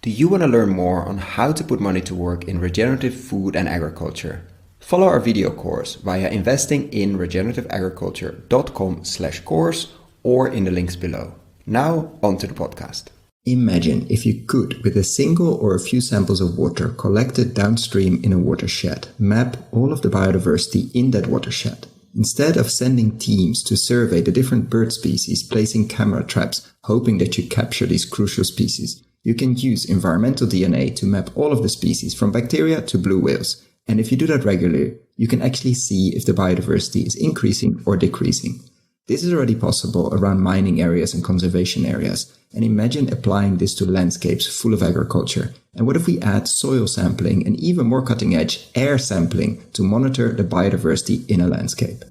Do you want to learn more on how to put money to work in regenerative food and agriculture? Follow our video course via investinginregenerativeagriculture.com/course or in the links below. Now, on to the podcast. Imagine if you could, with a single or a few samples of water collected downstream in a watershed, map all of the biodiversity in that watershed. Instead of sending teams to survey the different bird species, placing camera traps, hoping that you capture these crucial species, you can use environmental DNA to map all of the species from bacteria to blue whales. And if you do that regularly, you can actually see if the biodiversity is increasing or decreasing. This is already possible around mining areas and conservation areas. And imagine applying this to landscapes full of agriculture. And what if we add soil sampling and even more cutting edge air sampling to monitor the biodiversity in a landscape?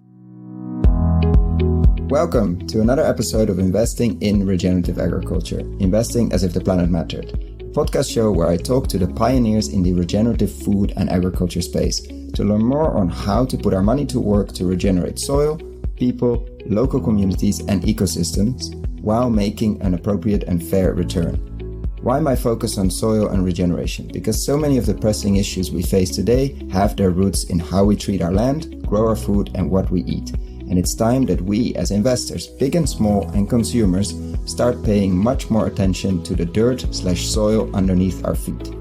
Welcome to another episode of Investing in Regenerative Agriculture, investing as if the planet mattered. A podcast show where I talk to the pioneers in the regenerative food and agriculture space to learn more on how to put our money to work to regenerate soil, people, local communities and ecosystems while making an appropriate and fair return. Why my focus on soil and regeneration? Because so many of the pressing issues we face today have their roots in how we treat our land, grow our food and what we eat. And it's time that we as investors, big and small, and consumers start paying much more attention to the dirt/soil underneath our feet.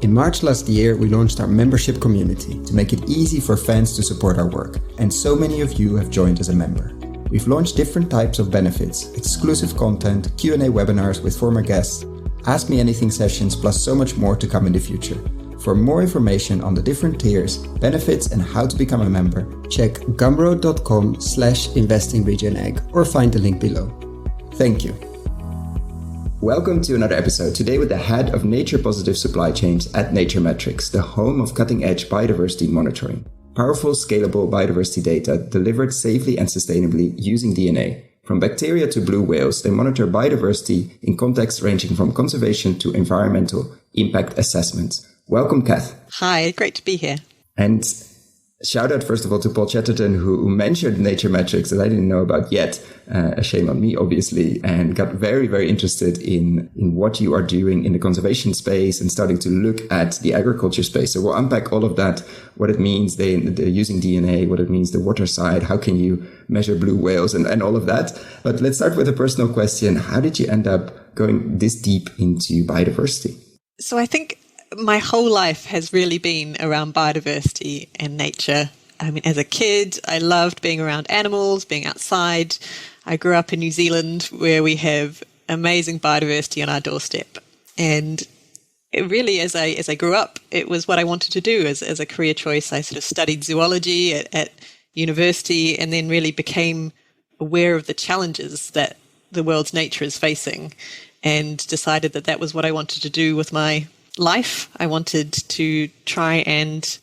In March last year, we launched our membership community to make it easy for fans to support our work. And so many of you have joined as a member. We've launched different types of benefits, exclusive content, Q&A webinars with former guests, Ask Me Anything sessions, plus so much more to come in the future. For more information on the different tiers, benefits and how to become a member, check gumroad.com/investinregenag or find the link below. Thank you. Welcome to another episode, today with the head of nature positive supply chains at NatureMetrics, the home of cutting edge biodiversity monitoring. Powerful, scalable biodiversity data delivered safely and sustainably using DNA. From bacteria to blue whales, they monitor biodiversity in contexts ranging from conservation to environmental impact assessments. Welcome, Cath. Hi, great to be here. And shout out, first of all, to Paul Chatterton, who mentioned NatureMetrics that I didn't know about yet. A shame on me, obviously, and got very, very interested in what you are doing in the conservation space and starting to look at the agriculture space. So we'll unpack all of that, what it means, they're using DNA, what it means, the water side, how can you measure blue whales and all of that. But let's start with a personal question. How did you end up going this deep into biodiversity? So I think my whole life has really been around biodiversity and nature. I mean, as a kid, I loved being around animals, being outside. I grew up in New Zealand where we have amazing biodiversity on our doorstep. And it really, as I grew up, it was what I wanted to do as a career choice. I sort of studied zoology at university and then really became aware of the challenges that the world's nature is facing and decided that that was what I wanted to do with my life. I wanted to try and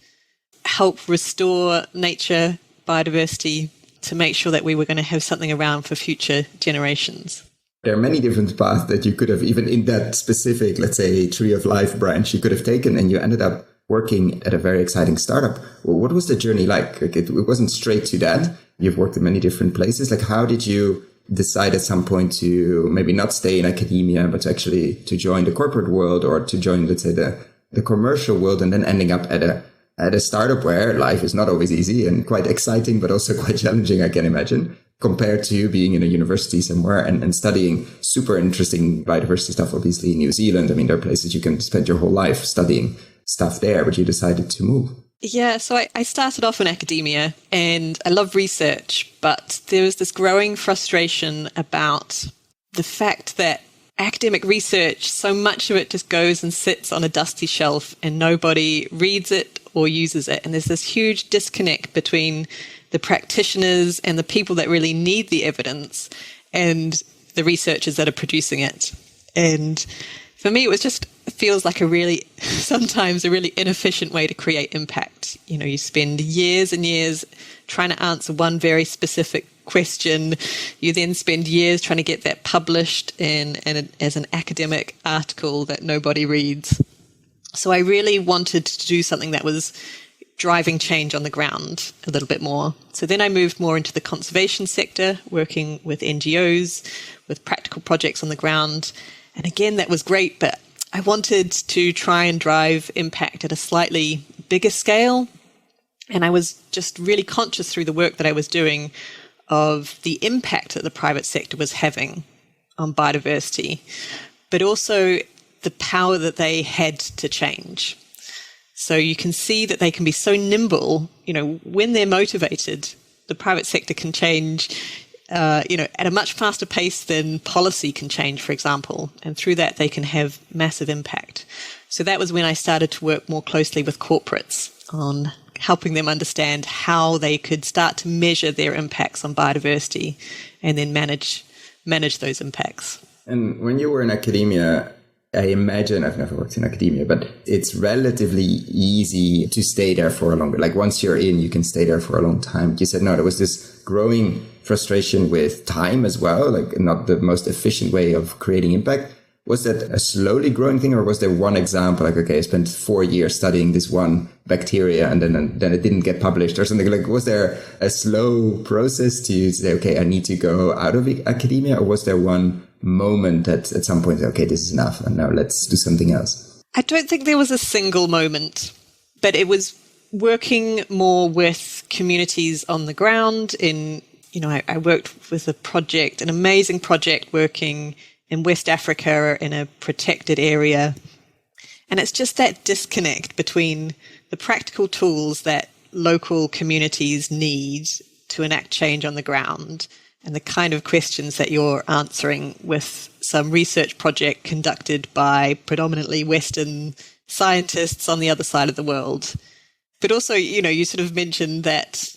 help restore nature, biodiversity, to make sure that we were going to have something around for future generations. There are many different paths that you could have, even in that specific, let's say, tree of life branch, you could have taken, and you ended up working at a very exciting startup. Well, what was the journey like? It wasn't straight to that. You've worked in many different places. How did you decide at some point to maybe not stay in academia, but to join the corporate world or to join, let's say, the commercial world, and then ending up at a startup where life is not always easy and quite exciting, but also quite challenging, I can imagine, compared to being in a university somewhere and studying super interesting biodiversity stuff, obviously in New Zealand. I mean, there are places you can spend your whole life studying stuff there, but you decided to move. Yeah, so I started off in academia and I love research, but there was this growing frustration about the fact that academic research, so much of it just goes and sits on a dusty shelf and nobody reads it or uses it. And there's this huge disconnect between the practitioners and the people that really need the evidence and the researchers that are producing it. And for me, it feels like sometimes a really inefficient way to create impact. You know, you spend years and years trying to answer one very specific question. You then spend years trying to get that published as an academic article that nobody reads. So I really wanted to do something that was driving change on the ground a little bit more. So then I moved more into the conservation sector, working with NGOs, with practical projects on the ground. And again, that was great, but I wanted to try and drive impact at a slightly bigger scale. And I was just really conscious through the work that I was doing of the impact that the private sector was having on biodiversity, but also the power that they had to change. So you can see that they can be so nimble, when they're motivated, the private sector can change, at a much faster pace than policy can change, for example. And through that, they can have massive impact. So that was when I started to work more closely with corporates on helping them understand how they could start to measure their impacts on biodiversity and then manage those impacts. And when you were in academia, I imagine, I've never worked in academia, but it's relatively easy to stay there for a longer, like once you're in, you can stay there for a long time. You said, no, there was this growing frustration with time as well, like not the most efficient way of creating impact. Was that a slowly growing thing, or was there one example, like, okay, I spent 4 years studying this one bacteria and then it didn't get published or something? Like, was there a slow process to say, okay, I need to go out of academia, or was there one moment that at some point, okay, this is enough and now let's do something else? I don't think there was a single moment, but it was working more with communities on the ground. I worked with an amazing project working in West Africa in a protected area. And it's just that disconnect between the practical tools that local communities need to enact change on the ground and the kind of questions that you're answering with some research project conducted by predominantly Western scientists on the other side of the world. But also, you sort of mentioned that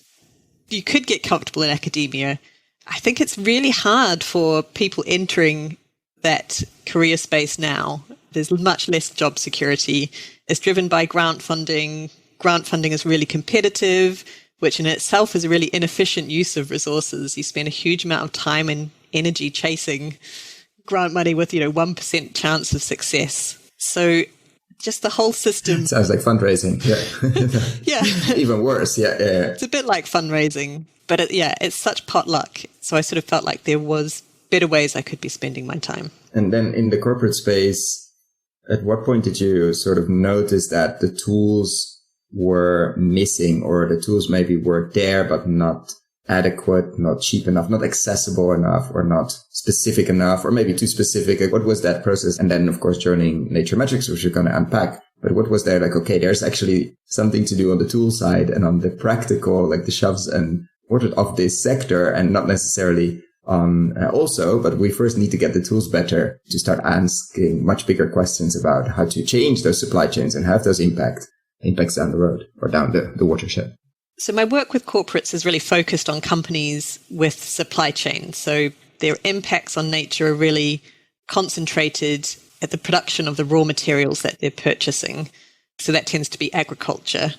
you could get comfortable in academia. I think it's really hard for people entering that career space now. There's much less job security. It's driven by grant funding. Grant funding is really competitive, which in itself is a really inefficient use of resources. You spend a huge amount of time and energy chasing grant money with, 1% chance of success. So just the whole system. Sounds like fundraising. Yeah. Yeah. Even worse. Yeah. It's a bit like fundraising, but it's such potluck. So I sort of felt like there was better ways I could be spending my time. And then in the corporate space, at what point did you sort of notice that the tools were missing, or the tools maybe were there, but not adequate, not cheap enough, not accessible enough, or not specific enough, or maybe too specific? Like, what was that process? And then, of course, joining NatureMetrics, which you're going to unpack. But what was there? Like, okay, there's actually something to do on the tool side and on the practical, like the shoves and what of this sector, and not necessarily but we first need to get the tools better to start asking much bigger questions about how to change those supply chains and have those impacts down the road or down the watershed. So my work with corporates is really focused on companies with supply chains. So their impacts on nature are really concentrated at the production of the raw materials that they're purchasing. So that tends to be agriculture.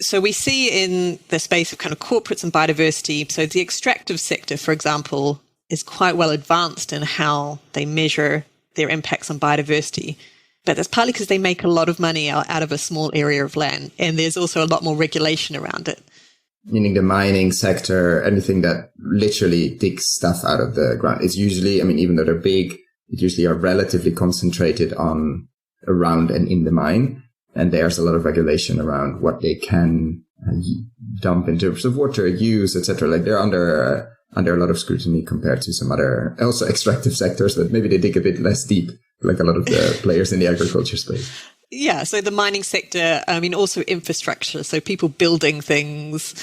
So we see in the space of kind of corporates and biodiversity, so the extractive sector, for example, is quite well advanced in how they measure their impacts on biodiversity. But that's partly because they make a lot of money out of a small area of land. And there's also a lot more regulation around it. Meaning the mining sector, anything that literally digs stuff out of the ground. It's usually, even though they're big, it usually are relatively concentrated on around and in the mine. And there's a lot of regulation around what they can dump in terms of water use, etc. Like they're under a lot of scrutiny compared to some other also extractive sectors, but maybe they dig a bit less deep, like a lot of the players in the agriculture space. Yeah, so the mining sector, also infrastructure, so people building things.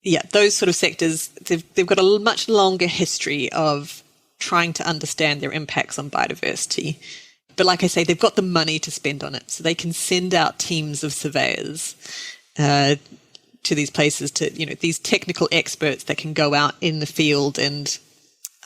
Yeah, those sort of sectors, they've got a much longer history of trying to understand their impacts on biodiversity. But like I say, they've got the money to spend on it. So they can send out teams of surveyors to these places, to, these technical experts that can go out in the field and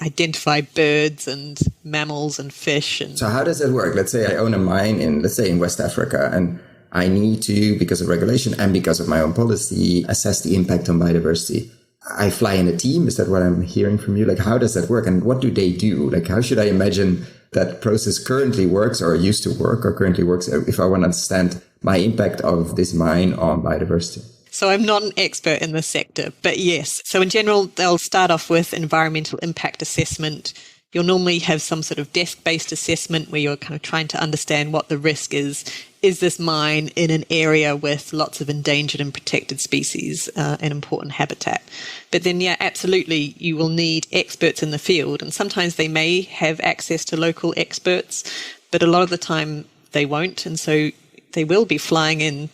identify birds and mammals and fish. And so how does that work? Let's say I own a mine in West Africa, and I need to, because of regulation and because of my own policy, assess the impact on biodiversity. I fly in a team. Is that what I'm hearing from you? Like, how does that work? And what do they do? Like, how should I imagine that process currently works, or used to work, or currently works, if I want to understand my impact of this mine on biodiversity? So I'm not an expert in this sector, but yes. So in general, they'll start off with environmental impact assessment you'll normally have some sort of desk-based assessment where you're kind of trying to understand what the risk is. Is this mine in an area with lots of endangered and protected species and important habitat? But then, yeah, absolutely, you will need experts in the field. And sometimes they may have access to local experts, but a lot of the time they won't. And so they will be flying in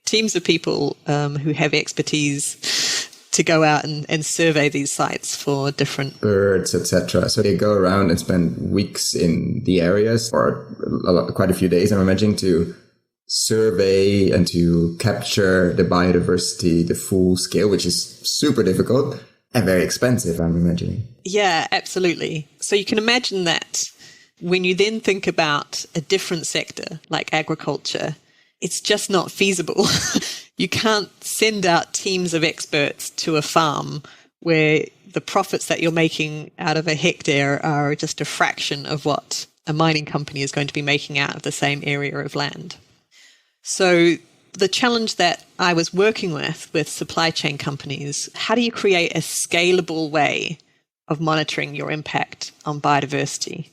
teams of people who have expertise to go out and survey these sites for different birds, etc. So they go around and spend weeks in the areas, or quite a few days, I'm imagining, to survey and to capture the biodiversity, the full scale, which is super difficult and very expensive, I'm imagining. Yeah, absolutely. So you can imagine that when you then think about a different sector like agriculture, it's just not feasible. You can't send out teams of experts to a farm where the profits that you're making out of a hectare are just a fraction of what a mining company is going to be making out of the same area of land. So the challenge that I was working with supply chain companies, how do you create a scalable way of monitoring your impact on biodiversity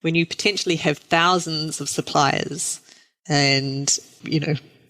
when you potentially have thousands of suppliers and,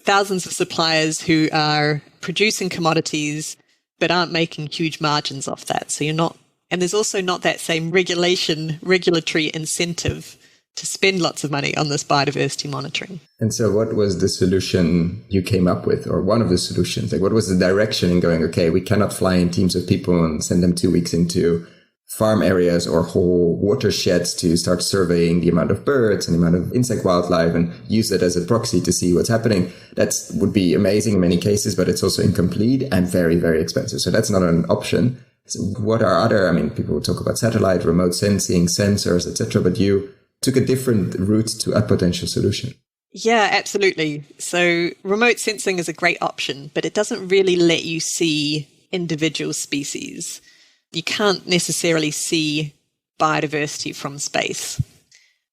thousands of suppliers who are producing commodities but aren't making huge margins off that. So and there's also not that same regulatory incentive to spend lots of money on this biodiversity monitoring. And so what was the solution you came up with, or one of the solutions? Like, what was the direction in going, okay, we cannot fly in teams of people and send them 2 weeks into farm areas or whole watersheds to start surveying the amount of birds and the amount of insect wildlife and use that as a proxy to see what's happening. That would be amazing in many cases, but it's also incomplete and very, very expensive. So that's not an option. So what are other, people talk about satellite, remote sensing, sensors, etc., but you took a different route to a potential solution. Yeah, absolutely. So remote sensing is a great option, but it doesn't really let you see individual species. You can't necessarily see biodiversity from space.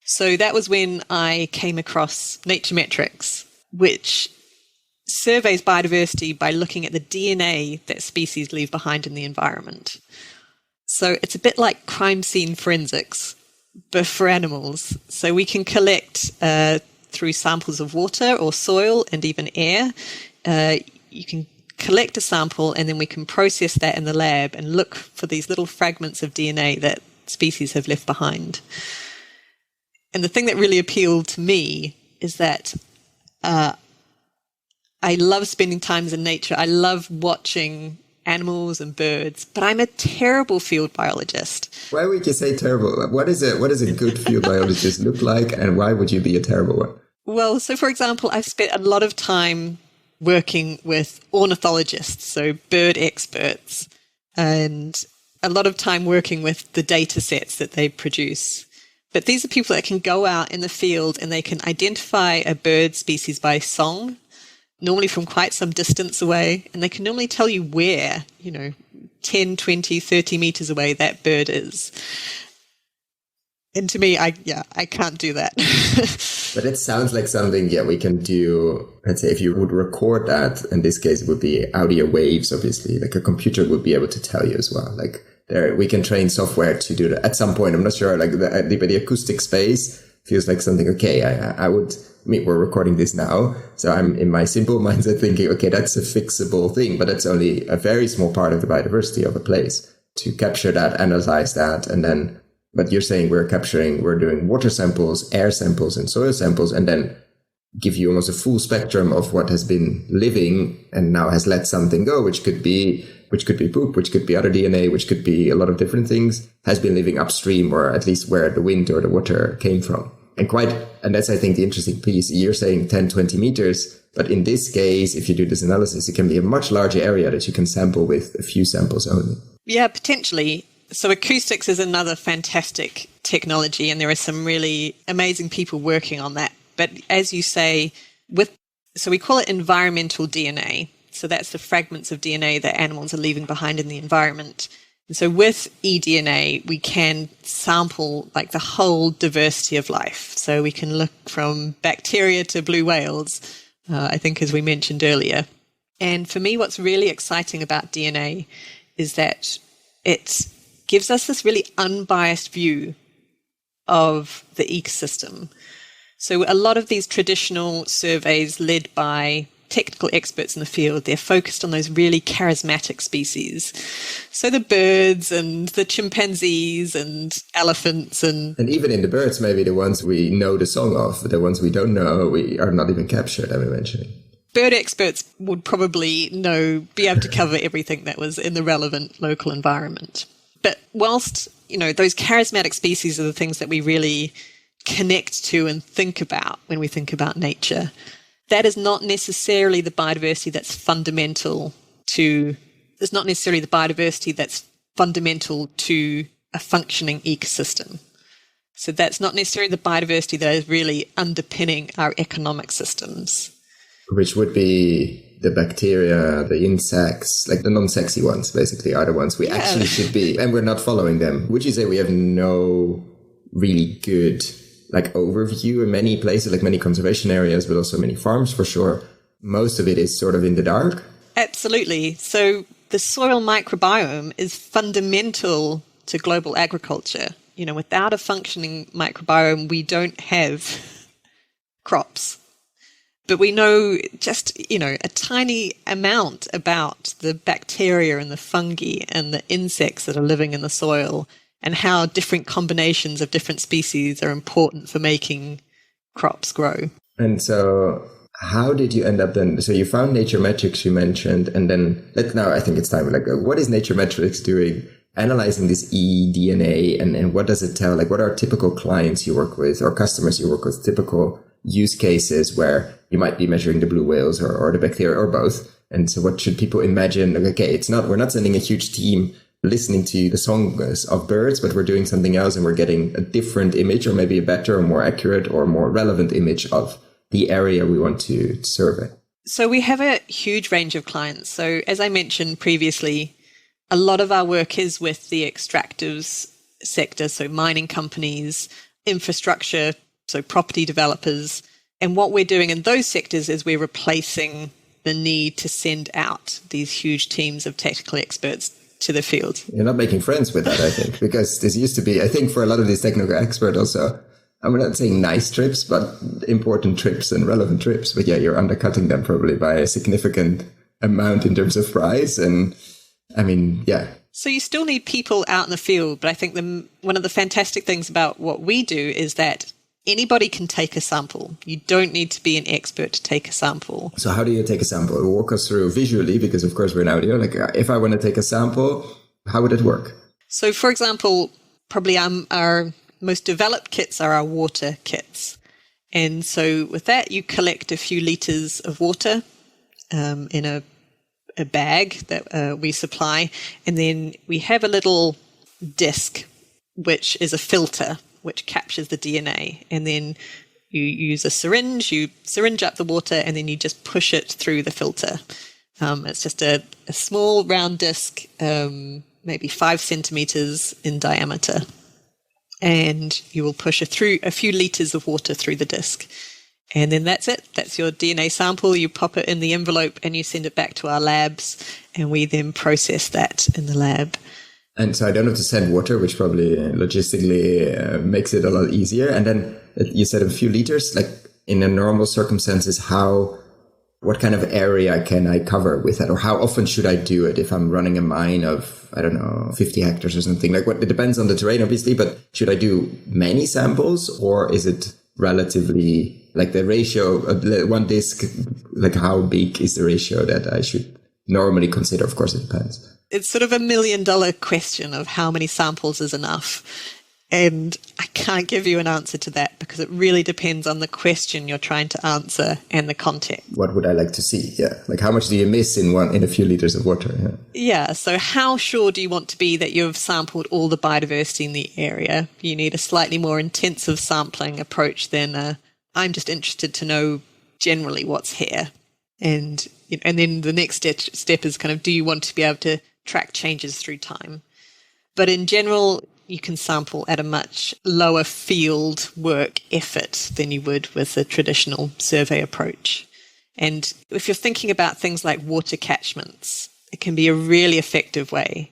So that was when I came across NatureMetrics, which surveys biodiversity by looking at the DNA that species leave behind in the environment. So it's a bit like crime scene forensics, but for animals. So we can collect through samples of water or soil and even air. You can collect a sample and then we can process that in the lab and look for these little fragments of DNA that species have left behind. And the thing that really appealed to me is that I love spending time in nature. I love watching animals and birds, but I'm a terrible field biologist. Why would you say terrible? What does a good field biologist look like, and why would you be a terrible one? Well, so for example, I've spent a lot of time working with ornithologists, so bird experts, and a lot of time working with the data sets that they produce. But these are people that can go out in the field and they can identify a bird species by song, normally from quite some distance away, and they can normally tell you where, 10, 20, 30 meters away that bird is. And to me, I can't do that. But it sounds like something, we can do. Let's say if you would record that, in this case, it would be audio waves, obviously. Like a computer would be able to tell you as well. Like we can train software to do that at some point. I'm not sure, like the acoustic space feels like something, okay, I would, we're recording this now. So I'm in my simple mindset thinking, okay, that's a fixable thing, but that's only a very small part of the biodiversity of a place to capture that, analyze that, and then. But you're saying we're doing water samples, air samples, and soil samples, and then give you almost a full spectrum of what has been living and now has let something go, which could be poop, which could be other DNA, which could be a lot of different things, has been living upstream, or at least where the wind or the water came from. And that's, I think, the interesting piece. You're saying 10, 20 meters, but in this case, if you do this analysis, it can be a much larger area that you can sample with a few samples only. Yeah, potentially. So acoustics is another fantastic technology, and there are some really amazing people working on that. But as you say, so we call it environmental DNA. So that's the fragments of DNA that animals are leaving behind in the environment. And so with eDNA, we can sample like the whole diversity of life. So we can look from bacteria to blue whales, I think, as we mentioned earlier. And for me, what's really exciting about DNA is that it gives us this really unbiased view of the ecosystem. So a lot of these traditional surveys led by technical experts in the field, they're focused on those really charismatic species. So the birds and the chimpanzees and elephants and even in the birds, maybe the ones we know the song of, the ones we don't know, we are not even captured, I'm mentioning. Bird experts would probably be able to cover everything that was in the relevant local environment. But whilst, those charismatic species are the things that we really connect to and think about when we think about nature, that is not necessarily the biodiversity that's fundamental to a functioning ecosystem. So that's not necessarily the biodiversity that is really underpinning our economic systems. Which would be the bacteria, the insects, like the non-sexy ones, basically, are the ones we actually should be. And we're not following them. Would you say we have no really good overview in many places, like many conservation areas, but also many farms for sure? Most of it is sort of in the dark. Absolutely. So the soil microbiome is fundamental to global agriculture. Without a functioning microbiome, we don't have crops. But we know just, a tiny amount about the bacteria and the fungi and the insects that are living in the soil and how different combinations of different species are important for making crops grow. And so how did you end up then? So you found NatureMetrics, you mentioned, and then now I think it's time, what is NatureMetrics doing? Analyzing this eDNA and what does it tell? What are typical clients you work with or customers you work with, typical use cases where you might be measuring the blue whales or the bacteria or both? And so what should people imagine? We're not sending a huge team listening to the songs of birds, but we're doing something else and we're getting a different image or maybe a better or more accurate or more relevant image of the area we want to survey. So we have a huge range of clients. So as I mentioned previously, a lot of our work is with the extractives sector, so mining companies, infrastructure, so property developers. And what we're doing in those sectors is we're replacing the need to send out these huge teams of technical experts to the field. You're not making friends with that, I think, because this used to be, I think for a lot of these technical experts also, I'm not saying nice trips, but important trips and relevant trips. But yeah, you're undercutting them probably by a significant amount in terms of price. And I mean, yeah. So you still need people out in the field. But I think one of the fantastic things about what we do is that anybody can take a sample. You don't need to be an expert to take a sample. So how do you take a sample? Walk us through visually, because of course we're in audio. If I want to take a sample, how would it work? So for example, probably our most developed kits are our water kits. And so with that, you collect a few liters of water in a bag that we supply. And then we have a little disc, which is a filter, which captures the DNA. And then you use a syringe, you syringe up the water, and then you just push it through the filter. It's just a small round disc, maybe 5 centimeters in diameter. And you will push a few liters of water through the disc. And then that's it. That's your DNA sample. You pop it in the envelope and you send it back to our labs. And we then process that in the lab. And so I don't have to send water, which probably logistically makes it a lot easier. And then you said a few liters, in a normal circumstances, what kind of area can I cover with that? Or how often should I do it if I'm running a mine of, 50 hectares or something? It depends on the terrain, obviously, but should I do many samples, or is it relatively the ratio of one disc, how big is the ratio that I should normally consider? Of course, it depends. It's sort of $1 million question of how many samples is enough. And I can't give you an answer to that because it really depends on the question you're trying to answer and the context. What would I like to see? Yeah. How much do you miss in a few liters of water? Yeah. So how sure do you want to be that you've sampled all the biodiversity in the area? You need a slightly more intensive sampling approach than I'm just interested to know generally what's here. And then the next step is do you want to be able to track changes through time? But in general, you can sample at a much lower field work effort than you would with a traditional survey approach. And if you're thinking about things like water catchments, it can be a really effective way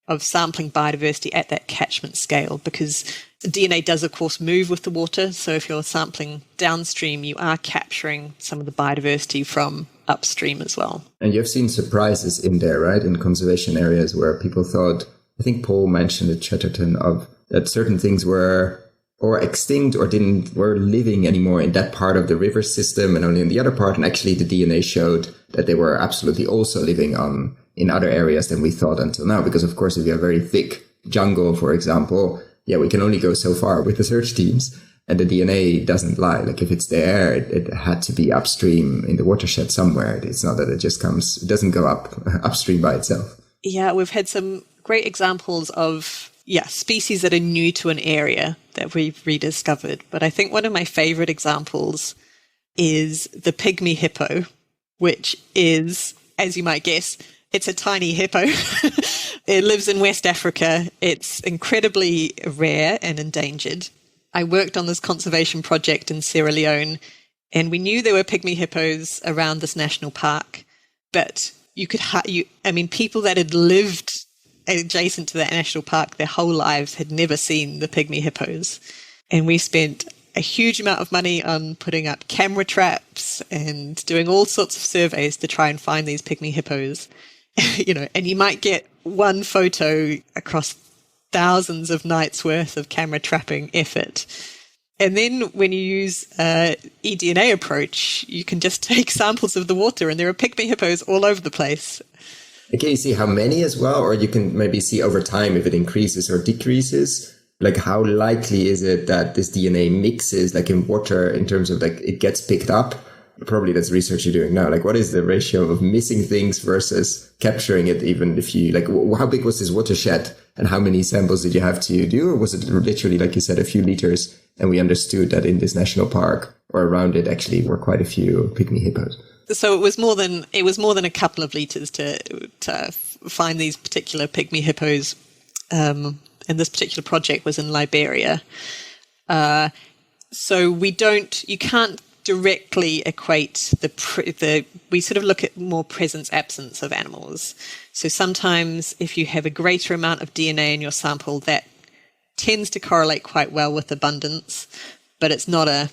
of sampling biodiversity at that catchment scale, because DNA does, of course, move with the water. So if you're sampling downstream, you are capturing some of the biodiversity from upstream as well. And you've seen surprises in there, right? In conservation areas where people thought, I think Paul mentioned at Chatterton, of that certain things were or extinct or were living anymore in that part of the river system and only in the other part. And actually the DNA showed that they were absolutely also living in other areas than we thought until now. Because of course, if you have very thick jungle, for example, we can only go so far with the search teams. And the DNA doesn't lie. Like if it's there, it had to be upstream in the watershed somewhere. It's not that it just comes, it doesn't go upstream by itself. Yeah, we've had some great examples of species that are new to an area that we've rediscovered. But I think one of my favorite examples is the pygmy hippo, which is, as you might guess, it's a tiny hippo. It lives in West Africa. It's incredibly rare and endangered. I worked on this conservation project in Sierra Leone, and we knew there were pygmy hippos around this national park, but people that had lived adjacent to that national park their whole lives had never seen the pygmy hippos. And we spent a huge amount of money on putting up camera traps and doing all sorts of surveys to try and find these pygmy hippos. And you might get one photo across thousands of nights worth of camera trapping effort. And then when you use eDNA approach, you can just take samples of the water and there are pygmy hippos all over the place. Can you see how many as well? Or you can maybe see over time if it increases or decreases? Like how likely is it that this DNA mixes like in water in terms of like it gets picked up? Probably that's research you're doing now. Like what is the ratio of missing things versus capturing it? Even if you like, how big was this watershed and how many samples did you have to do? Or was it literally, like you said, a few liters and we understood that in this national park or around it actually were quite a few pygmy hippos? So it was more than a couple of liters to find these particular pygmy hippos. And this particular project was in Liberia. So you can't directly equate we sort of look at more presence absence of animals. So sometimes if you have a greater amount of DNA in your sample, that tends to correlate quite well with abundance, but it's not a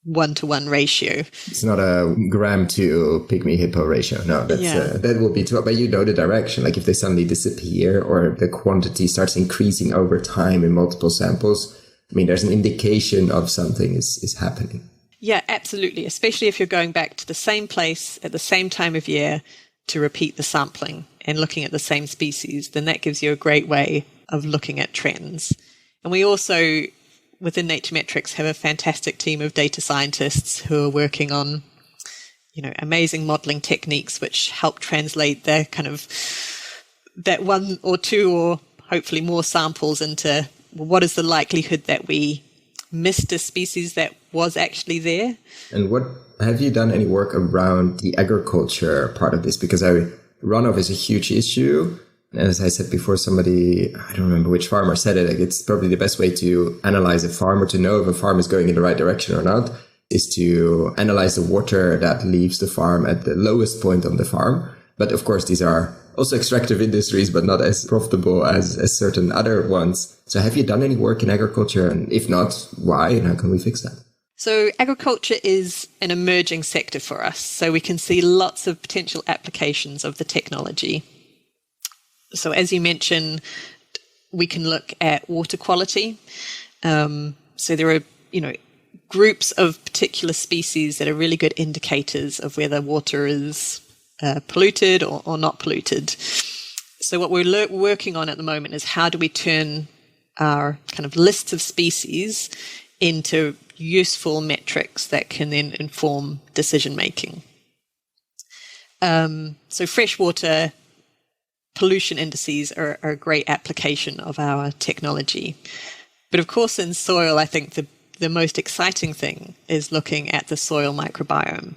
1-to-1 ratio. It's not a gram to pygmy hippo ratio. No, that will be too, but you know the direction. Like if they suddenly disappear or the quantity starts increasing over time in multiple samples, there's an indication of something is happening. Yeah, absolutely. Especially if you're going back to the same place at the same time of year to repeat the sampling and looking at the same species, then that gives you a great way of looking at trends. And we also, within NatureMetrics, have a fantastic team of data scientists who are working on, amazing modeling techniques which help translate their kind of that one or two or hopefully more samples into what is the likelihood that we missed a species that was actually there. And what have you done any work around the agriculture part of this? Because runoff is a huge issue. And as I said before, somebody, I don't remember which farmer said it, like it's probably the best way to analyze a farm or to know if a farm is going in the right direction or not is to analyze the water that leaves the farm at the lowest point on the farm. But of course, these are also extractive industries, but not as profitable as certain other ones. So have you done any work in agriculture? And if not, why? And how can we fix that? So agriculture is an emerging sector for us. So we can see lots of potential applications of the technology. So as you mentioned, we can look at water quality. So there are, groups of particular species that are really good indicators of whether water is polluted or not polluted. So what we're working on at the moment is how do we turn our kind of lists of species into useful metrics that can then inform decision making. So freshwater pollution indices are a great application of our technology. But of course in soil, I think the most exciting thing is looking at the soil microbiome.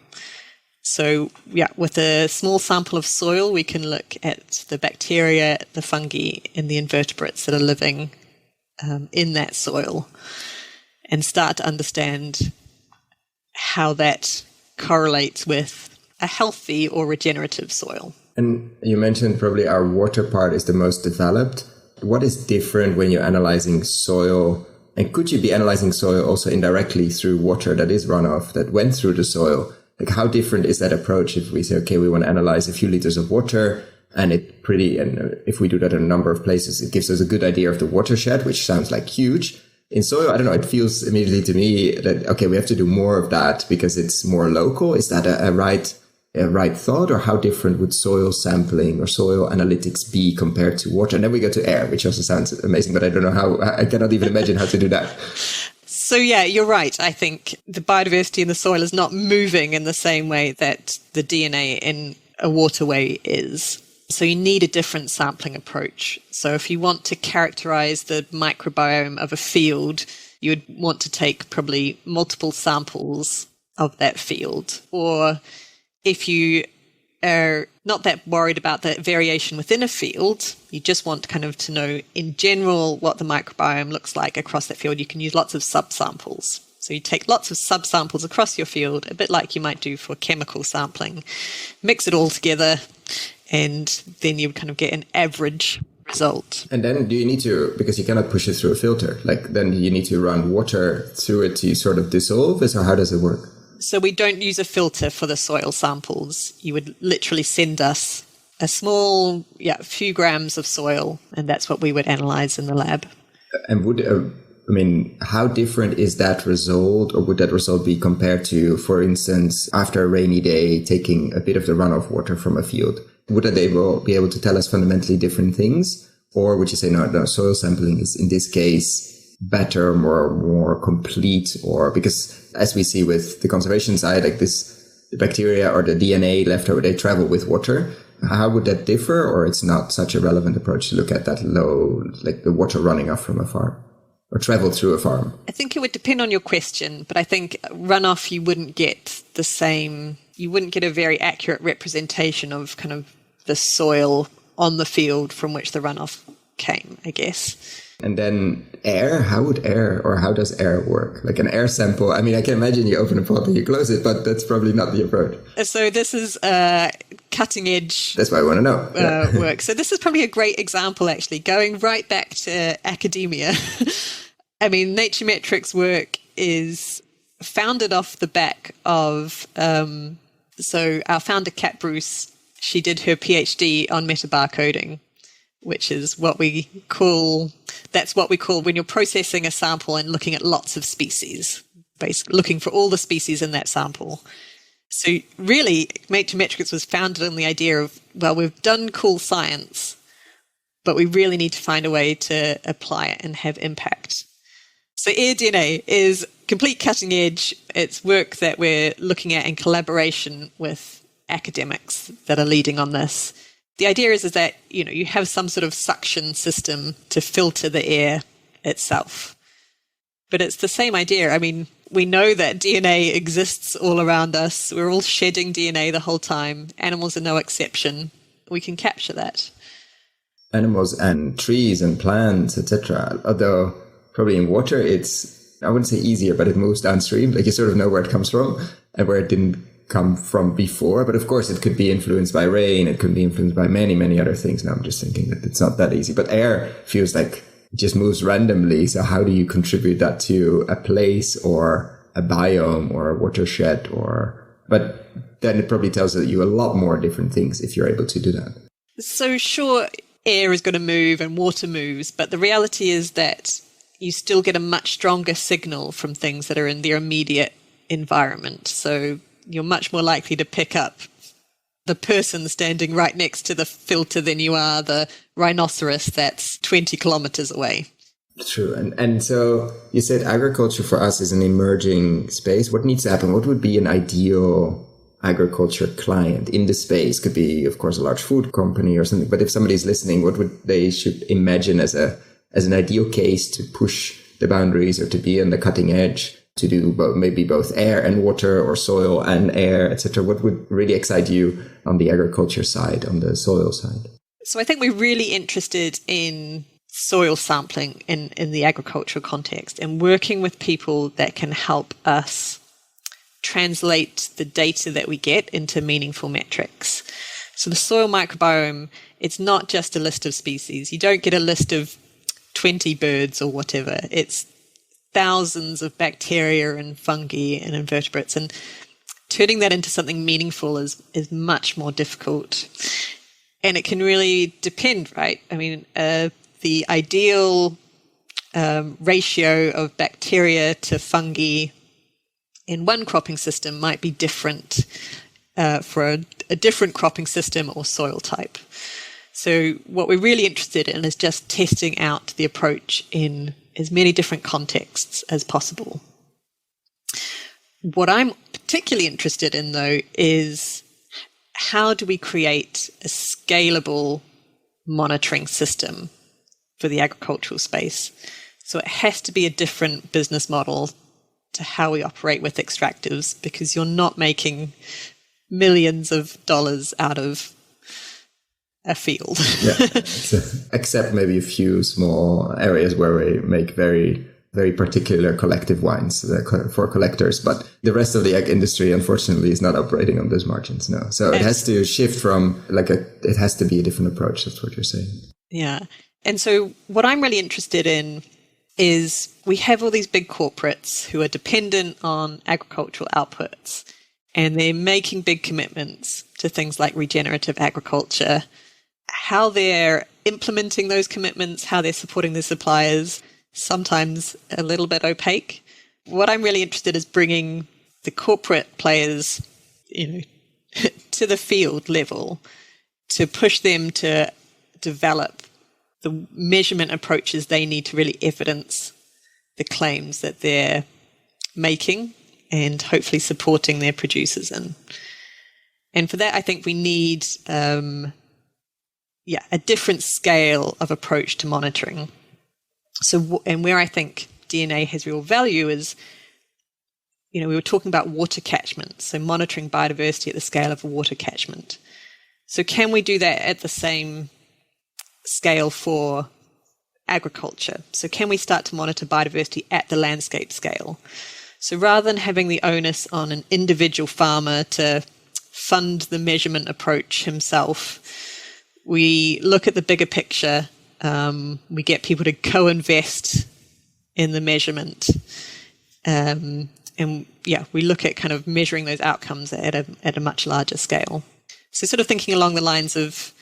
So with a small sample of soil, we can look at the bacteria, the fungi, and the invertebrates that are living in that soil and start to understand how that correlates with a healthy or regenerative soil. And you mentioned probably our water part is the most developed. What is different when you're analyzing soil? And could you be analyzing soil also indirectly through water that is runoff that went through the soil? Like how different is that approach if we say, okay, we want to analyze a few liters of water and if we do that in a number of places, it gives us a good idea of the watershed, which sounds like huge. In soil, I don't know, it feels immediately to me that, okay, we have to do more of that because it's more local. Is that a right thought, or how different would soil sampling or soil analytics be compared to water? And then we go to air, which also sounds amazing, but I don't know how, I cannot even imagine how to do that. So yeah, you're right. I think the biodiversity in the soil is not moving in the same way that the DNA in a waterway is. So you need a different sampling approach. So if you want to characterize the microbiome of a field, you would want to take probably multiple samples of that field. Or if you are not that worried about the variation within a field, you just want kind of to know in general what the microbiome looks like across that field, you can use lots of subsamples. So you take lots of subsamples across your field, a bit like you might do for chemical sampling, mix it all together, and then you kind of get an average result. And then do you need to, because you cannot push it through a filter, like then you need to run water through it to sort of dissolve this, or how does it work? So we don't use a filter for the soil samples. You would literally send us a small, few grams of soil, and that's what we would analyze in the lab. And how different is that result, or would that result be compared to, for instance, after a rainy day, taking a bit of the runoff water from a field? Would they be able to tell us fundamentally different things? Or would you say, no, soil sampling is in this case better, more complete? Or because as we see with the conservation side, like the bacteria or the DNA left over, they travel with water. How would that differ? Or it's not such a relevant approach to look at that low, like the water running off from a farm or travel through a farm? I think it would depend on your question, but I think runoff, you wouldn't get a very accurate representation of kind of the soil on the field from which the runoff came, I guess. And then air, how does air work? Like an air sample, I can imagine you open a pot and you close it, but that's probably not the approach. So this is cutting edge. That's what I want to know. Work. So this is probably a great example, actually, going right back to academia. NatureMetrics work is founded off the back of, so our founder, Kat Bruce, she did her PhD on metabarcoding, which is what we call when you're processing a sample and looking at lots of species, basically looking for all the species in that sample. So really, NatureMetrics was founded on the idea of, well, we've done cool science, but we really need to find a way to apply it and have impact. So eDNA is complete cutting edge. It's work that we're looking at in collaboration with academics that are leading on this. The idea is that, you have some sort of suction system to filter the air itself. But it's the same idea. We know that DNA exists all around us. We're all shedding DNA the whole time. Animals are no exception. We can capture that. Animals and trees and plants, etc. Although probably in water, it's, I wouldn't say easier, but it moves downstream. Like you sort of know where it comes from and where it didn't come from before. But of course, it could be influenced by rain. It could be influenced by many, many other things. Now I'm just thinking that it's not that easy. But air feels like it just moves randomly. So how do you contribute that to a place or a biome or a watershed? But then it probably tells you a lot more different things if you're able to do that. So sure, air is going to move and water moves. But the reality is that you still get a much stronger signal from things that are in their immediate environment. So you're much more likely to pick up the person standing right next to the filter than you are the rhinoceros that's 20 kilometers away. True. And so you said agriculture for us is an emerging space. What needs to happen? What would be an ideal agriculture client in the space? Could be, of course, a large food company or something. But if somebody's listening, what would they should imagine as an ideal case to push the boundaries or to be on the cutting edge? To do both air and water or soil and air, etc. What would really excite you on the agriculture side, on the soil side? So I think we're really interested in soil sampling in the agricultural context and working with people that can help us translate the data that we get into meaningful metrics. So the soil microbiome, it's not just a list of species. You don't get a list of 20 birds or whatever. It's thousands of bacteria and fungi and invertebrates. And turning that into something meaningful is much more difficult. And it can really depend, right? I mean, the ideal ratio of bacteria to fungi in one cropping system might be different for a different cropping system or soil type. So what we're really interested in is just testing out the approach in as many different contexts as possible. What I'm particularly interested in, though, is how do we create a scalable monitoring system for the agricultural space? So it has to be a different business model to how we operate with extractives, because you're not making millions of dollars out of a field. Yeah. Except maybe a few small areas where we make very, very particular collective wines for collectors. But the rest of the ag industry, unfortunately, is not operating on those margins. No. So it has to shift from it has to be a different approach. That's what you're saying. Yeah. And so what I'm really interested in is we have all these big corporates who are dependent on agricultural outputs, and they're making big commitments to things like regenerative agriculture. How they're implementing those commitments, how they're supporting their suppliers, sometimes a little bit opaque. What I'm really interested in is bringing the corporate players, to the field level to push them to develop the measurement approaches they need to really evidence the claims that they're making and hopefully supporting their producers in. And for that, I think we need a different scale of approach to monitoring. So, and where I think DNA has real value is, we were talking about water catchment, so monitoring biodiversity at the scale of a water catchment. So can we do that at the same scale for agriculture? So can we start to monitor biodiversity at the landscape scale? So rather than having the onus on an individual farmer to fund the measurement approach himself, we look at the bigger picture. We get people to co-invest in the measurement. We look at kind of measuring those outcomes at a much larger scale. So sort of thinking along the lines of,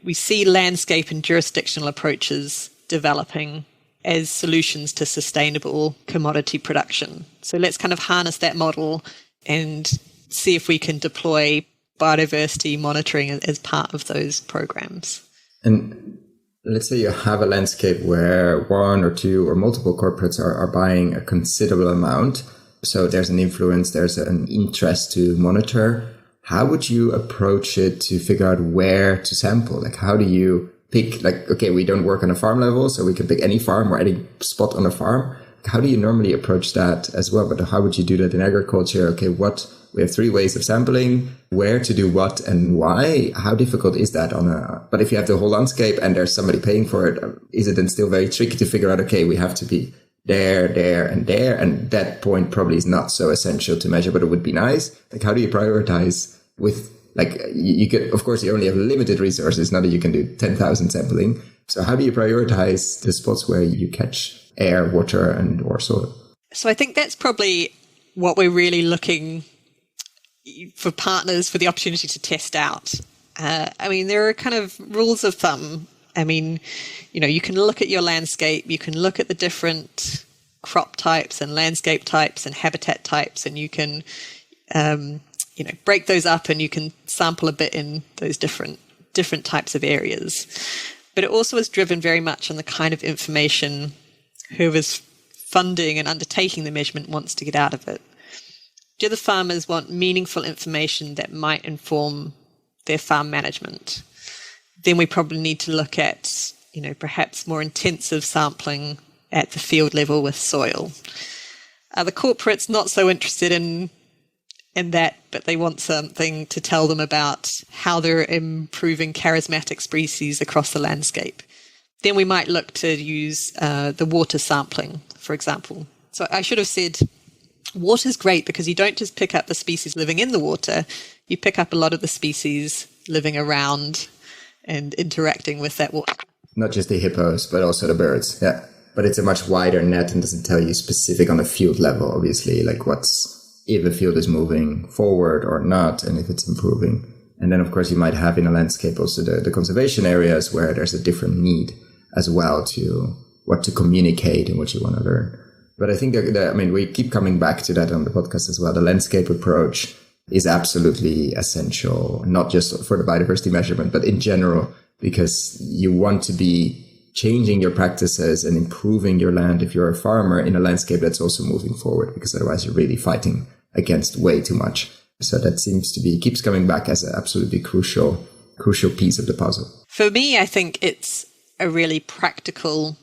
we see landscape and jurisdictional approaches developing as solutions to sustainable commodity production. So let's kind of harness that model and see if we can deploy biodiversity monitoring as part of those programs. And let's say you have a landscape where one or two or multiple corporates are buying a considerable amount. So there's an influence, there's an interest to monitor. How would you approach it to figure out where to sample? Like, how do you pick, okay, we don't work on a farm level, so we can pick any farm or any spot on a farm. How do you normally approach that as well? But how would you do that in agriculture? Okay, we have 3 ways of sampling, where to do what and why. How difficult is that but if you have the whole landscape and there's somebody paying for it, is it then still very tricky to figure out, okay, we have to be there, and there, and that point probably is not so essential to measure, but it would be nice. Like, how do you prioritize with, you could, of course, you only have limited resources, not that you can do 10,000 sampling. So how do you prioritize the spots where you catch air, water, and or soil? So I think that's probably what we're really looking for partners for the opportunity to test out. There are kind of rules of thumb. You can look at your landscape, you can look at the different crop types and landscape types and habitat types, and you can, break those up and you can sample a bit in those different types of areas. But it also is driven very much on the kind of information whoever's funding and undertaking the measurement wants to get out of it. Do the farmers want meaningful information that might inform their farm management? Then we probably need to look at, perhaps more intensive sampling at the field level with soil. The corporates not so interested in that, but they want something to tell them about how they're improving charismatic species across the landscape. Then we might look to use the water sampling, for example. So I should have said, water's great because you don't just pick up the species living in the water, you pick up a lot of the species living around and interacting with that water. Not just the hippos, but also the birds. Yeah. But it's a much wider net and doesn't tell you specific on a field level, obviously, like if a field is moving forward or not, and if it's improving. And then, of course, you might have in a landscape also the conservation areas where there's a different need as well to what to communicate and what you want to learn. But I think we keep coming back to that on the podcast as well. The landscape approach is absolutely essential, not just for the biodiversity measurement, but in general, because you want to be changing your practices and improving your land if you're a farmer in a landscape that's also moving forward, because otherwise you're really fighting against way too much. So that keeps coming back as an absolutely crucial piece of the puzzle. For me, I think it's a really practical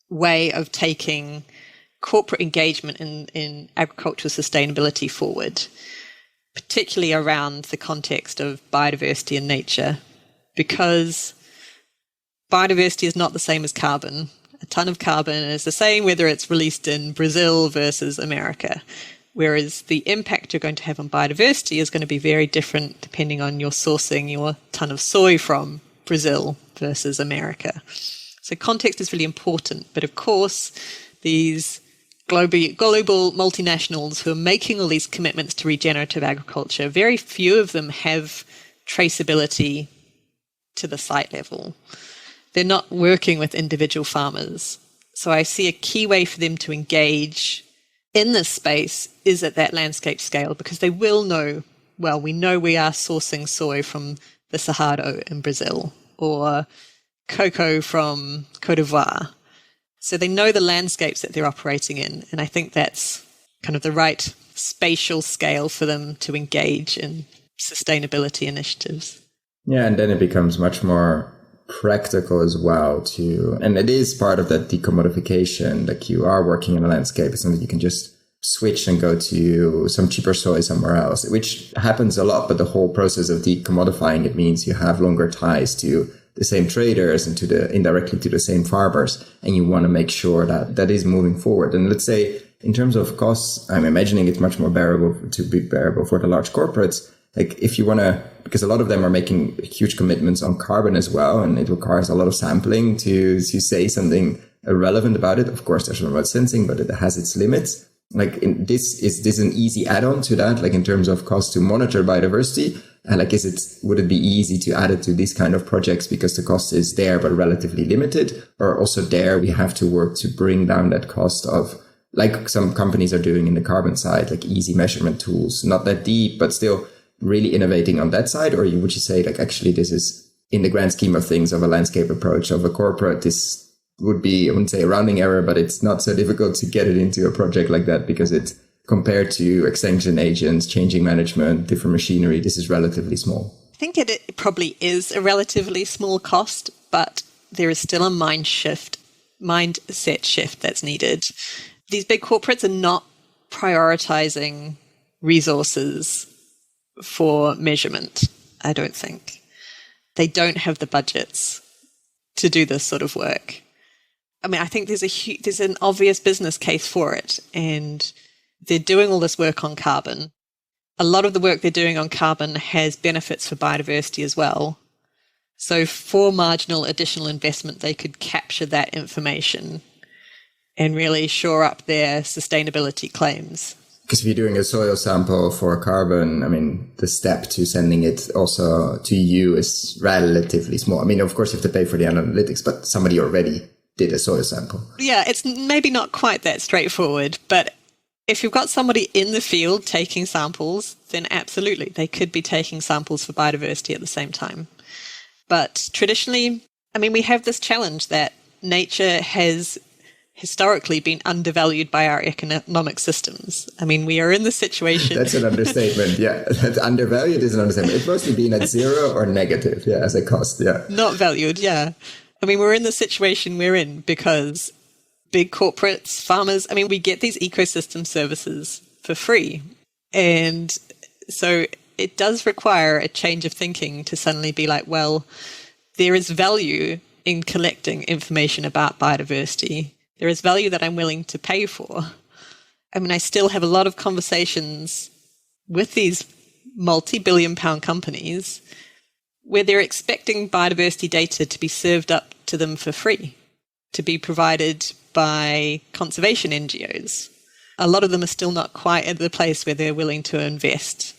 way of taking corporate engagement in agricultural sustainability forward, particularly around the context of biodiversity and nature, because biodiversity is not the same as carbon. A ton of carbon is the same whether it's released in Brazil versus America, whereas the impact you're going to have on biodiversity is going to be very different depending on your sourcing your ton of soy from Brazil versus America. So context is really important. But of course, these global multinationals who are making all these commitments to regenerative agriculture, very few of them have traceability to the site level. They're not working with individual farmers. So I see a key way for them to engage in this space is at that landscape scale, because they will know, well, we know we are sourcing soy from the Cerrado in Brazil or cocoa from Cote d'Ivoire. So they know the landscapes that they're operating in. And I think that's kind of the right spatial scale for them to engage in sustainability initiatives. Yeah, and then it becomes much more practical as well and it is part of that decommodification, like you are working in a landscape. It's not that you can just switch and go to some cheaper soy somewhere else, which happens a lot. But the whole process of decommodifying it means you have longer ties to the same traders and indirectly to the same farmers. And you want to make sure that is moving forward. And let's say in terms of costs, I'm imagining it's much more bearable for the large corporates. Like if you want to, because a lot of them are making huge commitments on carbon as well, and it requires a lot of sampling to say something relevant about it. Of course, there's remote sensing, but it has its limits. Like is this an easy add-on to that? Like in terms of cost to monitor biodiversity, and would it be easy to add it to these kind of projects because the cost is there but relatively limited? Or also there we have to work to bring down that cost of, like some companies are doing in the carbon side, like easy measurement tools, not that deep, but still really innovating on that side? Or would you say like actually this is in the grand scheme of things of a landscape approach of a corporate, this would be, I wouldn't say a rounding error, but it's not so difficult to get it into a project like that because it's compared to extinction agents, changing management, different machinery, this is relatively small. I think it probably is a relatively small cost, but there is still a mindset shift that's needed. These big corporates are not prioritizing resources for measurement, I don't think. They don't have the budgets to do this sort of work. I mean, I think there's an obvious business case for it, and they're doing all this work on carbon. A lot of the work they're doing on carbon has benefits for biodiversity as well. So for marginal additional investment, they could capture that information and really shore up their sustainability claims. Because if you're doing a soil sample for carbon, I mean, the step to sending it also to you is relatively small. I mean, of course, you have to pay for the analytics, but somebody already did a soil sample. Yeah, it's maybe not quite that straightforward, but if you've got somebody in the field taking samples, then absolutely, they could be taking samples for biodiversity at the same time. But traditionally, I mean, we have this challenge that nature has historically been undervalued by our economic systems. I mean, we are in the situation... That's an understatement, yeah. Undervalued is an understatement. It's mostly been at zero or negative, yeah, as a cost, yeah. Not valued, yeah. I mean, we're in the situation we're in because big corporates, farmers, I mean, we get these ecosystem services for free. And so it does require a change of thinking to suddenly be like, well, there is value in collecting information about biodiversity. There is value that I'm willing to pay for. I mean, I still have a lot of conversations with these multi-billion pound companies where they're expecting biodiversity data to be served up to them for free, to be provided by conservation NGOs. A lot of them are still not quite at the place where they're willing to invest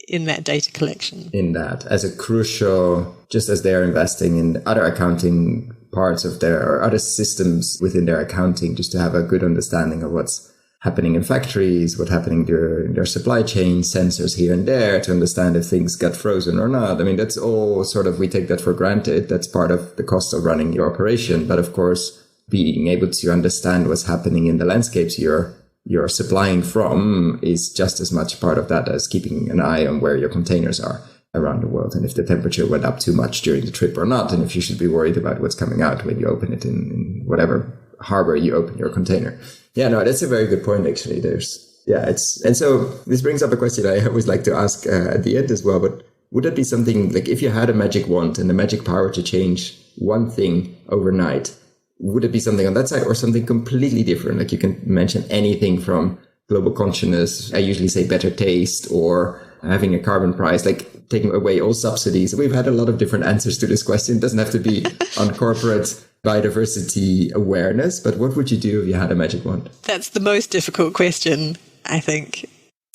in that data collection. In that, as a crucial, just as they're investing in other accounting parts of their, or other systems within their accounting, just to have a good understanding of what's happening in factories, what's happening in their supply chain, sensors here and there, to understand if things got frozen or not. I mean, that's all sort of, we take that for granted. That's part of the cost of running your operation. But of course, being able to understand what's happening in the landscapes you're supplying from is just as much part of that as keeping an eye on where your containers are around the world, and if the temperature went up too much during the trip or not, and if you should be worried about what's coming out when you open it in whatever harbor you open your container. Yeah, no, that's a very good point, actually. And so this brings up a question I always like to ask at the end as well, but would that be something, like if you had a magic wand and the magic power to change one thing overnight, would it be something on that side or something completely different? Like you can mention anything from global consciousness, I usually say better taste, or having a carbon price, like taking away all subsidies. We've had a lot of different answers to this question. It doesn't have to be on corporate biodiversity awareness, but what would you do if you had a magic wand? That's the most difficult question, I think.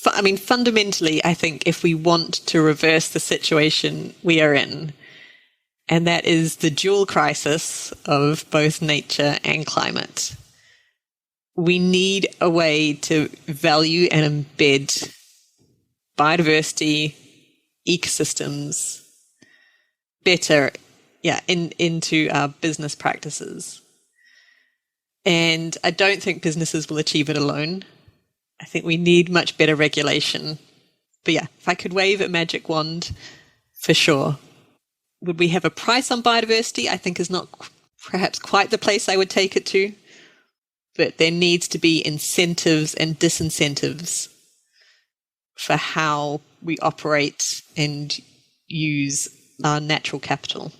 I mean, fundamentally, I think if we want to reverse the situation we are in, and that is the dual crisis of both nature and climate, we need a way to value and embed biodiversity, ecosystems better, into our business practices. And I don't think businesses will achieve it alone. I think we need much better regulation. But yeah, if I could wave a magic wand, for sure. Would we have a price on biodiversity? I think is not perhaps quite the place I would take it to. But there needs to be incentives and disincentives for how we operate and use our natural capital.